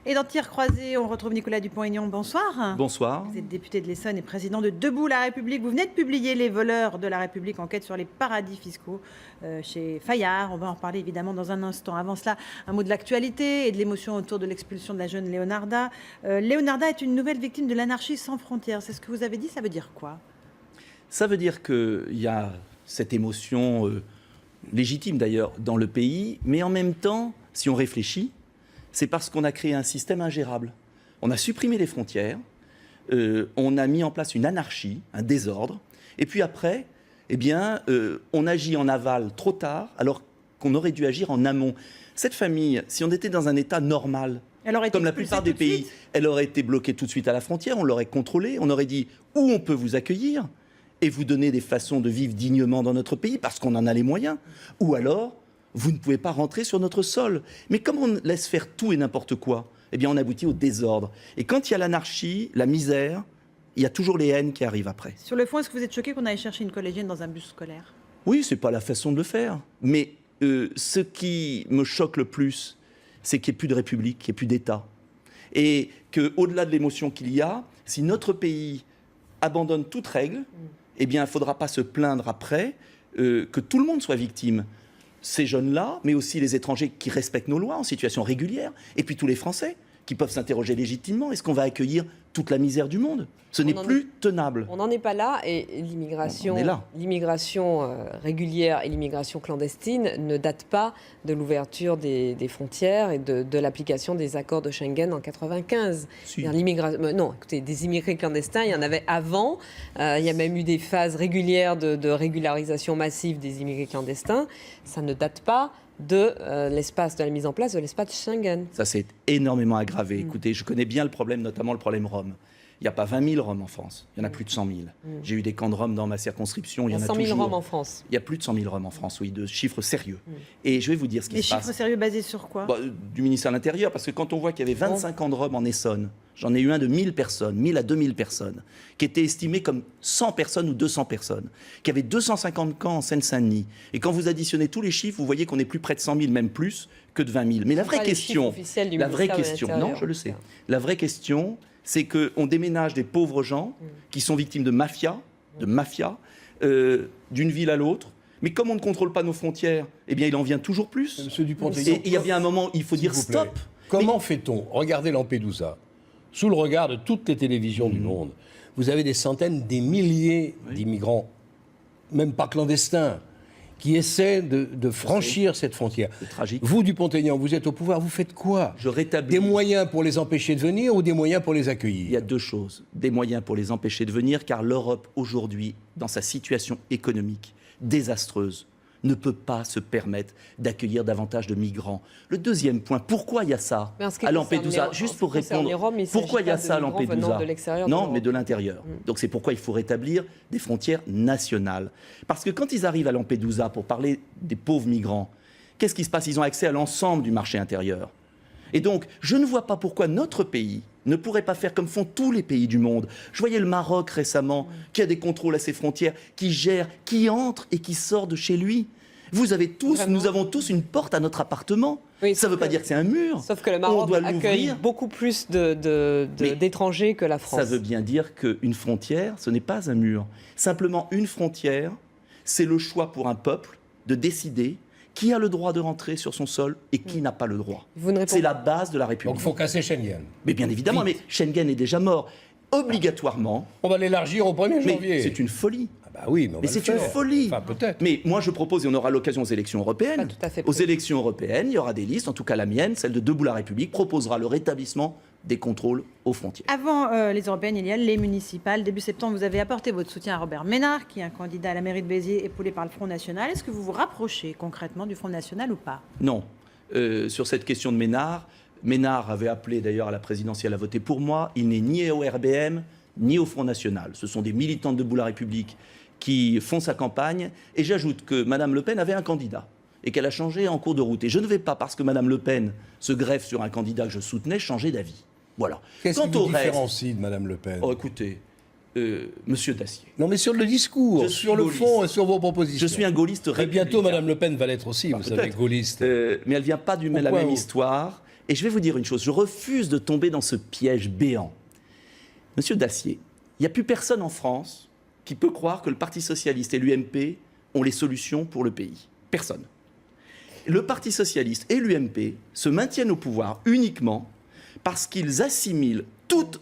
Et dans Tir croisé, on retrouve Nicolas Dupont-Aignan. Bonsoir. Bonsoir. Vous êtes député de l'Essonne et président de Debout la République. Vous venez de publier Les voleurs de la République, enquête sur les paradis fiscaux chez Fayard. On va en reparler évidemment dans un instant. Avant cela, un mot de l'actualité et de l'émotion autour de l'expulsion de la jeune Leonarda. Leonarda est une nouvelle victime de l'anarchie sans frontières. C'est ce que vous avez dit, ça veut dire quoi? Ça veut dire qu'il y a cette émotion légitime d'ailleurs dans le pays, mais en même temps, si on réfléchit, c'est parce qu'on a créé un système ingérable. On a supprimé les frontières, on a mis en place une anarchie, un désordre, et puis après, eh bien, on agit en aval trop tard, alors qu'on aurait dû agir en amont. Cette famille, si on était dans un état normal, comme la plupart des pays, elle aurait été bloquée tout de suite à la frontière, on l'aurait contrôlée, on aurait dit où on peut vous accueillir et vous donner des façons de vivre dignement dans notre pays, parce qu'on en a les moyens, ou alors vous ne pouvez pas rentrer sur notre sol. Mais comme on laisse faire tout et n'importe quoi, eh bien on aboutit au désordre. Et quand il y a l'anarchie, la misère, il y a toujours les haines qui arrivent après. Sur le fond, est-ce que vous êtes choqué qu'on aille chercher une collégienne dans un bus scolaire? Oui, c'est pas la façon de le faire. Mais ce qui me choque le plus, c'est qu'il n'y ait plus de République, qu'il n'y ait plus d'État. Et qu'au-delà de l'émotion qu'il y a, si notre pays abandonne toute règle, eh bien il ne faudra pas se plaindre après que tout le monde soit victime. Ces jeunes-là, mais aussi les étrangers qui respectent nos lois en situation régulière, et puis tous les Français qui peuvent s'interroger légitimement. Est-ce qu'on va accueillir toute la misère du monde? Ce n'est plus tenable. On n'en est pas là, et l'immigration régulière et l'immigration clandestine ne datent pas de l'ouverture des frontières et de l'application des accords de Schengen en 1995. Si. Non, écoutez, des immigrés clandestins, il y en avait avant. Il y a même eu des phases régulières de régularisation massive des immigrés clandestins. Ça ne date pas de l'espace, de la mise en place de l'espace Schengen. Ça s'est énormément aggravé. Écoutez, je connais bien le problème, notamment le problème Rome. Il n'y a pas 20 000 Roms en France, il y en a plus de 100 000. J'ai eu des camps de Roms dans ma circonscription, il y en a 100 000 toujours. Roms en France. Il y a plus de 100 000 Roms en France, oui, de chiffres sérieux. Et je vais vous dire ce qui se passe. Les chiffres sérieux basés sur quoi? Du ministère de l'Intérieur, parce que quand on voit qu'il y avait 25 camps de Roms en Essonne, j'en ai eu un de 1000 personnes, 1000 à 2000 personnes, qui était estimé comme 100 personnes ou 200 personnes, qui avait 250 camps en Seine-Saint-Denis. Et quand vous additionnez tous les chiffres, vous voyez qu'on est plus près de 100 000, même plus que de 20 000. Mais la vraie question, non, je le sais, la vraie question, c'est qu'on déménage des pauvres gens qui sont victimes de mafia, d'une ville à l'autre. Mais comme on ne contrôle pas nos frontières, eh bien il en vient toujours plus. Monsieur Dupont-Aignan, et il y a bien un moment, il faut dire stop. Comment fait-on? Regardez Lampedusa. Sous le regard de toutes les télévisions du monde, vous avez des centaines, des milliers d'immigrants, même pas clandestins, qui essaient de franchir cette frontière. C'est tragique. Vous, Dupont-Aignan, vous êtes au pouvoir, vous faites quoi? Je rétablis. Des moyens pour les empêcher de venir ou des moyens pour les accueillir? Il y a deux choses. Des moyens pour les empêcher de venir, car l'Europe, aujourd'hui, dans sa situation économique désastreuse, ne peut pas se permettre d'accueillir davantage de migrants. Le deuxième point, pourquoi il y a ça à Lampedusa? Juste pour répondre, pourquoi il y a ça à Lampedusa? Non, mais de l'intérieur. Donc c'est pourquoi il faut rétablir des frontières nationales. Parce que quand ils arrivent à Lampedusa pour parler des pauvres migrants, qu'est-ce qui se passe? Ils ont accès à l'ensemble du marché intérieur. Et donc, je ne vois pas pourquoi notre pays ne pourrait pas faire comme font tous les pays du monde. Je voyais le Maroc récemment, qui a des contrôles à ses frontières, qui gère, qui entre et qui sort de chez lui. Vous avez tous, nous avons tous une porte à notre appartement. Oui, ça ne veut pas dire que c'est un mur. Sauf que le Maroc accueille beaucoup plus d'étrangers que la France. Ça veut bien dire qu'une frontière, ce n'est pas un mur. Simplement, une frontière, c'est le choix pour un peuple de décider qui a le droit de rentrer sur son sol et qui n'a pas le droit. C'est la base de la République. Donc il faut casser Schengen. Mais bien évidemment, mais Schengen est déjà mort. Obligatoirement. On va l'élargir au 1er janvier. Mais c'est une folie. Ah bah oui, mais c'est une folie. Enfin, peut-être. Mais moi, je propose, et on aura l'occasion aux élections européennes. Aux élections européennes, il y aura des listes, en tout cas la mienne, celle de Debout la République, proposera le rétablissement des contrôles aux frontières. Avant les européennes, il y a les municipales. Début septembre, vous avez apporté votre soutien à Robert Ménard, qui est un candidat à la mairie de Béziers épaulé par le Front National. Est-ce que vous vous rapprochez concrètement du Front National ou pas? Non. Sur cette question de Ménard avait appelé d'ailleurs à la présidentielle à voter pour moi. Il n'est ni au RBM, ni au Front National. Ce sont des militants de Debout la République qui font sa campagne. Et j'ajoute que Mme Le Pen avait un candidat et qu'elle a changé en cours de route. Et je ne vais pas, parce que Mme Le Pen se greffe sur un candidat que je soutenais, changer d'avis. Voilà. Qu'est-ce qui vous différencie de Mme Le Pen? Oh, écoutez, Monsieur Dacier. Non, mais sur le discours, sur le fond et sur vos propositions. Je suis un gaulliste républicain. Et bientôt, Mme Le Pen va l'être aussi, vous savez, gaulliste. Mais elle ne vient pas la même histoire. Et je vais vous dire une chose, je refuse de tomber dans ce piège béant. Monsieur Dacier, il n'y a plus personne en France qui peut croire que le Parti socialiste et l'UMP ont les solutions pour le pays. Personne. Le Parti socialiste et l'UMP se maintiennent au pouvoir uniquement parce qu'ils assimilent toute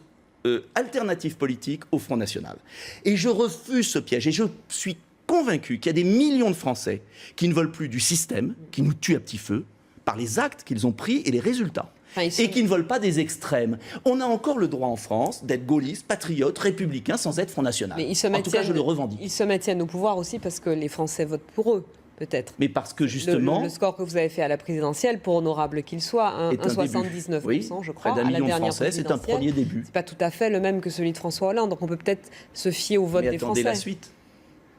alternative politique au Front National. Et je refuse ce piège. Et je suis convaincu qu'il y a des millions de Français qui ne veulent plus du système, qui nous tue à petit feu, par les actes qu'ils ont pris et les résultats. Et qui ne veulent pas des extrêmes. On a encore le droit en France d'être gaulliste, patriote, républicain sans être Front National. Mais en tout cas, je le revendique. Ils se maintiennent au pouvoir aussi parce que les Français votent pour eux, peut-être. Mais parce que justement... Le score que vous avez fait à la présidentielle, pour honorable qu'il soit, un 79%, oui, je crois, près d'un à la million de dernière Français, c'est un présidentielle. premier début. C'est pas tout à fait le même que celui de François Hollande, donc on peut peut-être se fier au vote Mais des attendez Français. la suite.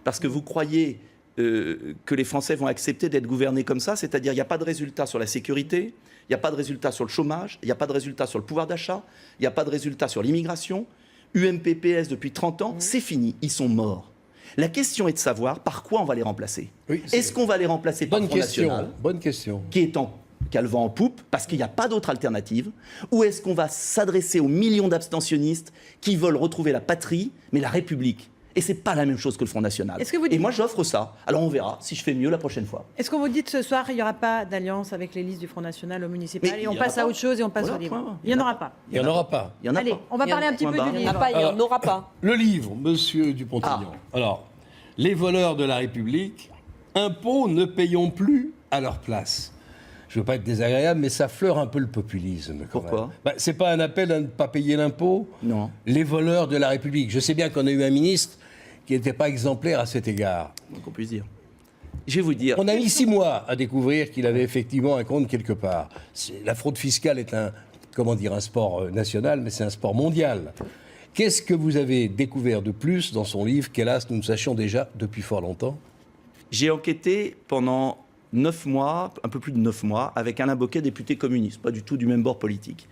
Parce que vous croyez que les Français vont accepter d'être gouvernés comme ça, c'est-à-dire il n'y a pas de résultat sur la sécurité, il n'y a pas de résultat sur le chômage, il n'y a pas de résultat sur le pouvoir d'achat, il n'y a pas de résultat sur l'immigration. UMP-PS depuis 30 ans, c'est fini, ils sont morts. La question est de savoir par quoi on va les remplacer. Oui, Est-ce qu'on va les remplacer par le Front National, bonne question. qui est qui a le vent en poupe, parce qu'il n'y a pas d'autre alternative, ou est-ce qu'on va s'adresser aux millions d'abstentionnistes qui veulent retrouver la patrie, mais la République? Et c'est pas la même chose que le Front National. Et moi, j'offre ça. Alors, on verra si je fais mieux la prochaine fois. Est-ce qu'on vous dit que ce soir, il n'y aura pas d'alliance avec les listes du Front National au municipal Mais et on passe à autre chose et on passe au livre? Il n'y en aura pas. Il n'y en aura pas. Il y en a Allez, pas. on va parler un petit peu du Il n'y en a livre. pas, il n'y en aura pas. Le livre, monsieur Dupont-Aignan. Alors, les voleurs de la République, impôts ne payons plus à leur place. Je ne veux pas être désagréable, mais ça fleure un peu le populisme. Pourquoi ? C'est pas un appel à ne pas payer l'impôt? Non. Les voleurs de la République. Je sais bien qu'on a eu un ministre qui n'était pas exemplaire à cet égard. Donc on puisse dire. Je vais vous dire. On a mis 6 mois à découvrir qu'il avait effectivement un compte quelque part. La fraude fiscale est un sport national, mais c'est un sport mondial. Qu'est-ce que vous avez découvert de plus dans son livre qu'hélas nous ne sachions déjà depuis fort longtemps? J'ai enquêté pendant 9 mois, un peu plus de 9 mois, avec Alain Bocquet, député communiste, pas du tout du même bord politique.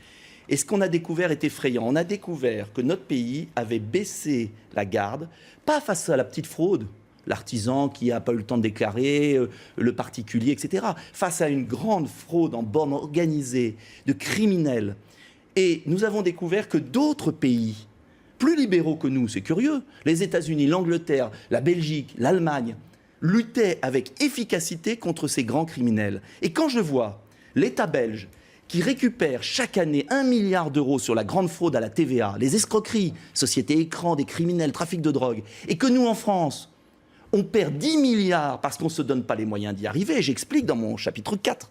Et ce qu'on a découvert est effrayant. On a découvert que notre pays avait baissé la garde, pas face à la petite fraude, l'artisan qui n'a pas eu le temps de déclarer, le particulier, etc., face à une grande fraude en borne organisée de criminels. Et nous avons découvert que d'autres pays, plus libéraux que nous, c'est curieux, les États-Unis, l'Angleterre, la Belgique, l'Allemagne, luttaient avec efficacité contre ces grands criminels. Et quand je vois l'État belge qui récupère chaque année 1 milliard d'euros sur la grande fraude à la TVA, les escroqueries, sociétés écrans, des criminels, trafic de drogue, et que nous, en France, on perd 10 milliards parce qu'on ne se donne pas les moyens d'y arriver, j'explique dans mon chapitre 4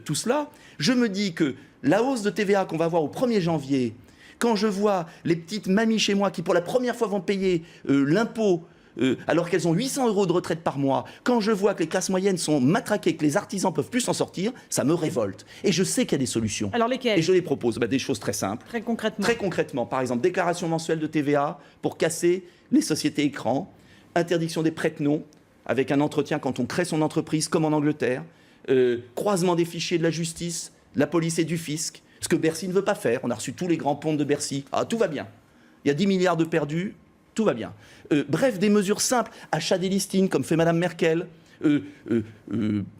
tout cela, je me dis que la hausse de TVA qu'on va avoir au 1er janvier, quand je vois les petites mamies chez moi qui, pour la première fois, vont payer l'impôt, alors qu'elles ont 800 euros de retraite par mois, quand je vois que les classes moyennes sont matraquées, que les artisans peuvent plus s'en sortir, ça me révolte. Et je sais qu'il y a des solutions. Alors lesquelles? Et je les propose. Des choses très simples. Très concrètement. Très concrètement, par exemple, déclaration mensuelle de TVA pour casser les sociétés écrans, interdiction des prête-noms, avec un entretien quand on crée son entreprise, comme en Angleterre, croisement des fichiers de la justice, de la police et du fisc, ce que Bercy ne veut pas faire. On a reçu tous les grands ponts de Bercy. Ah, tout va bien. Il y a 10 milliards de perdus. Tout va bien. Bref, des mesures simples, achat des listings, comme fait Mme Merkel,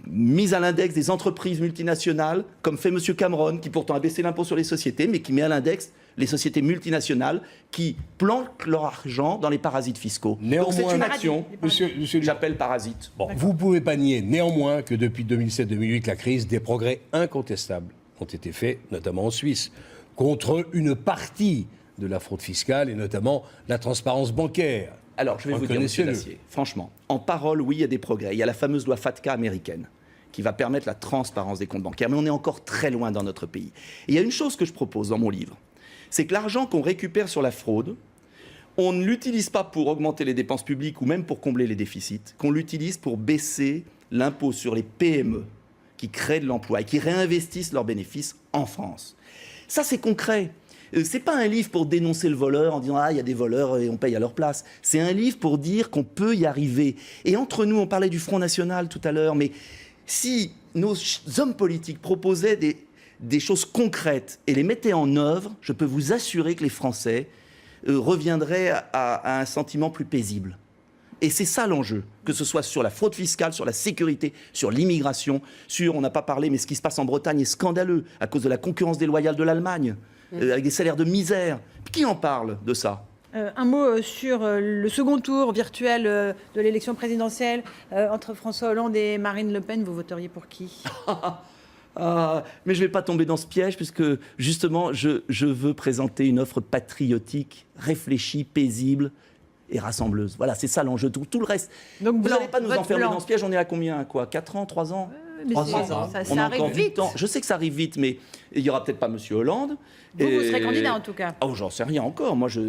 mise à l'index des entreprises multinationales, comme fait M. Cameron, qui pourtant a baissé l'impôt sur les sociétés, mais qui met à l'index les sociétés multinationales qui planquent leur argent dans les parasites fiscaux. Néanmoins, donc c'est une action, monsieur, j'appelle parasite. Bon, vous ne pouvez pas nier néanmoins que depuis 2007-2008, la crise, des progrès incontestables ont été faits, notamment en Suisse, contre une partie de la fraude fiscale et notamment la transparence bancaire. Alors, je vais vous dire, monsieur Dacier, franchement, en parole, oui, il y a des progrès. Il y a la fameuse loi FATCA américaine qui va permettre la transparence des comptes bancaires. Mais on est encore très loin dans notre pays. Et il y a une chose que je propose dans mon livre, c'est que l'argent qu'on récupère sur la fraude, on ne l'utilise pas pour augmenter les dépenses publiques ou même pour combler les déficits, qu'on l'utilise pour baisser l'impôt sur les PME qui créent de l'emploi et qui réinvestissent leurs bénéfices en France. Ça, c'est concret. C'est pas un livre pour dénoncer le voleur en disant « Ah, il y a des voleurs et on paye à leur place ». C'est un livre pour dire qu'on peut y arriver. Et entre nous, on parlait du Front National tout à l'heure, mais si nos hommes politiques proposaient des choses concrètes et les mettaient en œuvre, je peux vous assurer que les Français reviendraient à un sentiment plus paisible. Et c'est ça l'enjeu, que ce soit sur la fraude fiscale, sur la sécurité, sur l'immigration, on n'a pas parlé, mais ce qui se passe en Bretagne est scandaleux à cause de la concurrence déloyale de l'Allemagne, avec des salaires de misère. Qui en parle de ça ? Un mot sur le second tour virtuel de l'élection présidentielle entre François Hollande et Marine Le Pen. Vous voteriez pour qui ? Mais je ne vais pas tomber dans ce piège, puisque justement, je veux présenter une offre patriotique, réfléchie, paisible et rassembleuse. Voilà, c'est ça l'enjeu. Tout le reste. Donc, vous blanc, n'allez pas nous vote enfermer blanc. dans ce piège. On est à combien, 4 ans, 3 ans Mais 3 c'est- ans. ça On a arrive encore du vite. temps. Je sais que ça arrive vite, mais il n'y aura peut-être pas M. Hollande. Vous serez candidat en tout cas. Oh, j'en sais rien encore. Moi, je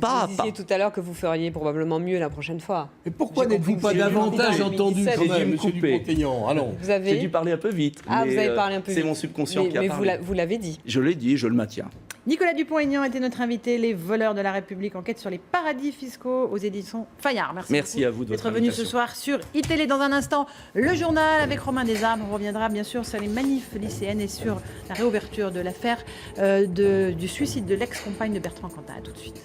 pas. Vous disiez tout à l'heure que vous feriez probablement mieux la prochaine fois. Et pourquoi J'ai n'êtes-vous compris pas que vous étiez davantage candidat en entendu 2017. quand J'ai dû même, me monsieur couper. Dupont-Aignan? Allons. Vous avez... J'ai dû parler un peu vite. Ah, mais, vous avez parlé un peu c'est vite. mon subconscient qui a mais parlé. vous l'avez dit. Je l'ai dit, je le maintiens. Nicolas Dupont-Aignan était notre invité, les voleurs de la République, enquête sur les paradis fiscaux aux éditions Fayard. Merci à vous de d'être votre venu ce invitation. soir sur iTélé. Dans un instant, le journal avec Romain Desarmes. On reviendra bien sûr sur les manifs lycéennes et sur la réouverture de l'affaire du suicide de l'ex-compagne de Bertrand Cantat. À tout de suite.